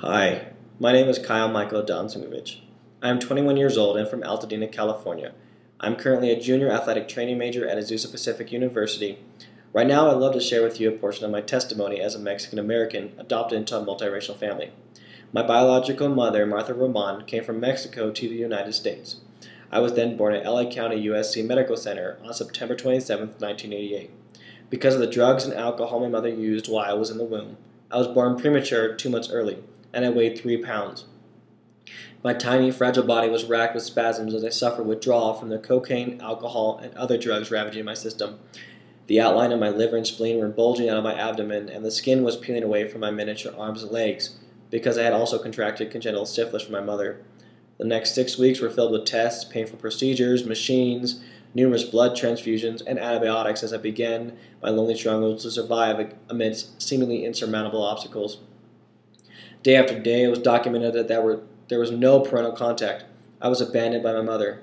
Hi, my name is Kyle Michael Simkovich. I am 21 years old and from Altadena, California. I'm currently a junior athletic training major at Azusa Pacific University. Right now, I'd love to share with you a portion of my testimony as a Mexican American adopted into a multiracial family. My biological mother, Martha Roman, came from Mexico to the United States. I was then born at LA County USC Medical Center on September 27, 1988. Because of the drugs and alcohol my mother used while I was in the womb, I was born premature 2 months early, and I weighed 3 pounds. My tiny, fragile body was racked with spasms as I suffered withdrawal from the cocaine, alcohol, and other drugs ravaging my system. The outline of my liver and spleen were bulging out of my abdomen, and the skin was peeling away from my miniature arms and legs, because I had also contracted congenital syphilis from my mother. The next 6 weeks were filled with tests, painful procedures, machines, numerous blood transfusions, and antibiotics as I began my lonely struggle to survive amidst seemingly insurmountable obstacles. Day after day, it was documented that there was no parental contact. I was abandoned by my mother.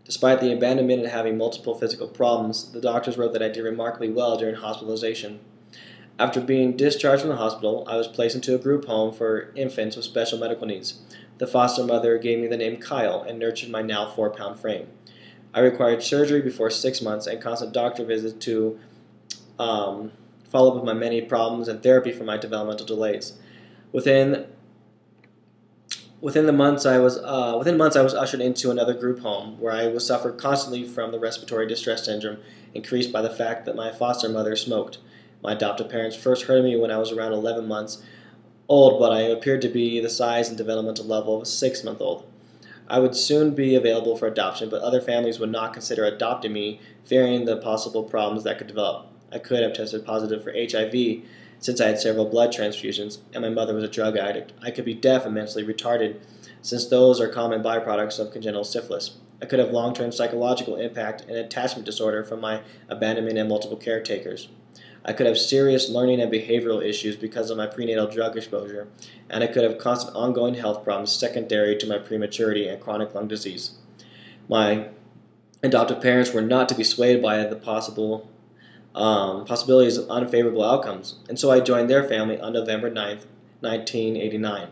Despite the abandonment and having multiple physical problems, the doctors wrote that I did remarkably well during hospitalization. After being discharged from the hospital, I was placed into a group home for infants with special medical needs. The foster mother gave me the name Kyle and nurtured my now 4-pound frame. I required surgery before 6 months and constant doctor visits to follow up with my many problems and therapy for my developmental delays. Within months, I was ushered into another group home where I was suffered constantly from the respiratory distress syndrome, increased by the fact that my foster mother smoked. My adoptive parents first heard of me when I was around 11 months old, but I appeared to be the size and developmental level of a 6-month-old. I would soon be available for adoption, but other families would not consider adopting me, fearing the possible problems that could develop. I could have tested positive for HIV, since I had several blood transfusions, and my mother was a drug addict. I could be deaf and mentally retarded, since those are common byproducts of congenital syphilis. I could have long-term psychological impact and attachment disorder from my abandonment and multiple caretakers. I could have serious learning and behavioral issues because of my prenatal drug exposure, and I could have constant ongoing health problems secondary to my prematurity and chronic lung disease. My adoptive parents were not to be swayed by the possibilities of unfavorable outcomes, and so I joined their family on November 9th, 1989.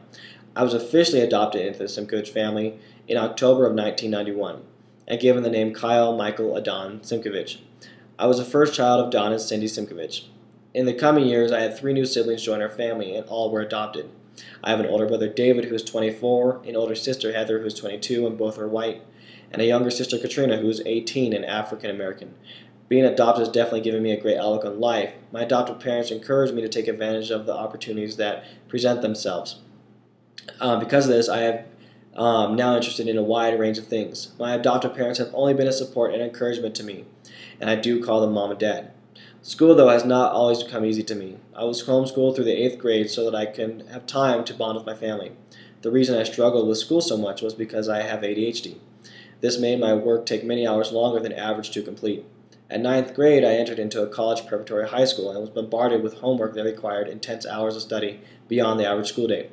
I was officially adopted into the Simkovich family in October of 1991 and given the name Kyle Michael Adon Simkovich. I was the first child of Don and Cindy Simkovich. In the coming years, I had 3 new siblings join our family, and all were adopted. I have an older brother, David, who is 24, an older sister, Heather, who is 22, and both are white, and a younger sister, Katrina, who is 18 and African American. Being adopted has definitely given me a great outlook on life. My adoptive parents encouraged me to take advantage of the opportunities that present themselves. Because of this, I am now interested in a wide range of things. My adoptive parents have only been a support and encouragement to me, and I do call them mom and dad. School, though, has not always come easy to me. I was homeschooled through the 8th grade so that I can have time to bond with my family. The reason I struggled with school so much was because I have ADHD. This made my work take many hours longer than average to complete. At 9th grade, I entered into a college preparatory high school and was bombarded with homework that required intense hours of study beyond the average school day.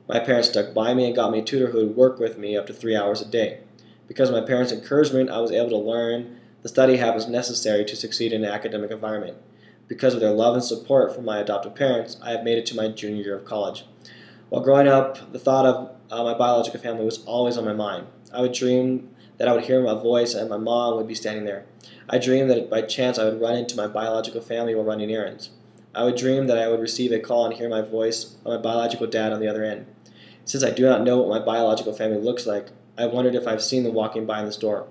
My parents stuck by me and got me a tutor who would work with me up to 3 hours a day. Because of my parents' encouragement, I was able to learn the study habits necessary to succeed in an academic environment. Because of their love and support from my adoptive parents, I have made it to my junior year of college. While growing up, the thought of my biological family was always on my mind. I would dream that I would hear my voice and my mom would be standing there. I dreamed that by chance I would run into my biological family while running errands. I would dream that I would receive a call and hear my voice of my biological dad on the other end. Since I do not know what my biological family looks like, I wondered if I've seen them walking by in the store.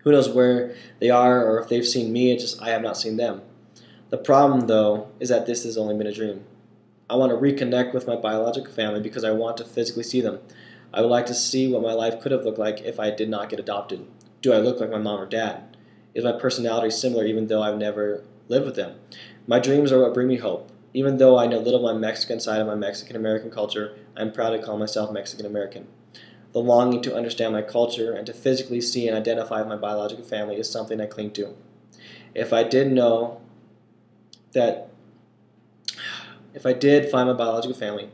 Who knows where they are or if they've seen me, it's just I have not seen them. The problem, though, is that this has only been a dream. I want to reconnect with my biological family because I want to physically see them. I would like to see what my life could have looked like if I did not get adopted. Do I look like my mom or dad? Is my personality similar even though I've never lived with them? My dreams are what bring me hope. Even though I know little of my Mexican side of my Mexican-American culture, I am proud to call myself Mexican-American. The longing to understand my culture and to physically see and identify with my biological family is something I cling to. If I did find my biological family,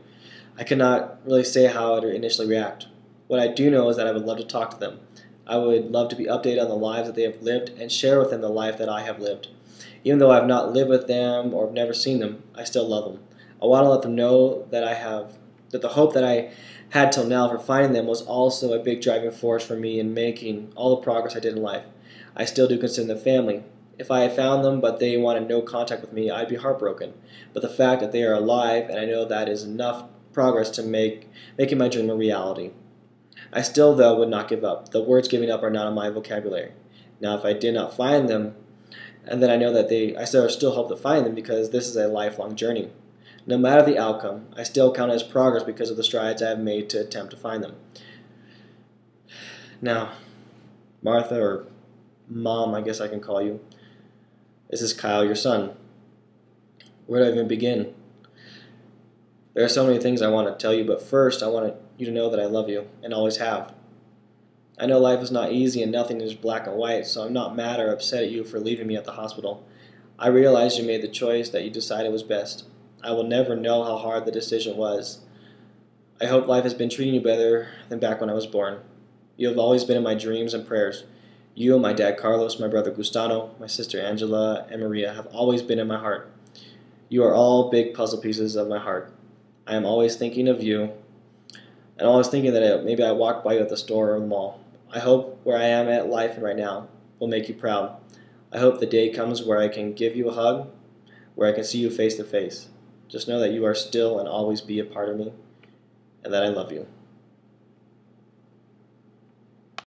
I could not really say how I would initially react. What I do know is that I would love to talk to them. I would love to be updated on the lives that they have lived and share with them the life that I have lived. Even though I have not lived with them or have never seen them, I still love them. I want to let them know that I have that the hope that I had till now for finding them was also a big driving force for me in making all the progress I did in life. I still do consider them family. If I had found them but they wanted no contact with me, I'd be heartbroken. But the fact that they are alive, and I know that is enough progress to making my dream a reality. I still, though, would not give up. The words giving up are not in my vocabulary. Now, if I did not find them, and then I know that I still hope to find them because this is a lifelong journey. No matter the outcome, I still count it as progress because of the strides I have made to attempt to find them. Now, Martha, or Mom, I guess I can call you, this is Kyle, your son. Where do I even begin? There are so many things I want to tell you, but first I want you to know that I love you, and always have. I know life is not easy and nothing is black and white, so I'm not mad or upset at you for leaving me at the hospital. I realize you made the choice that you decided was best. I will never know how hard the decision was. I hope life has been treating you better than back when I was born. You have always been in my dreams and prayers. You and my dad Carlos, my brother Gustavo, my sister Angela, and Maria have always been in my heart. You are all big puzzle pieces of my heart. I am always thinking of you, and always thinking that maybe I walked by you at the store or the mall. I hope where I am at life right now will make you proud. I hope the day comes where I can give you a hug, where I can see you face to face. Just know that you are still and always be a part of me, and that I love you.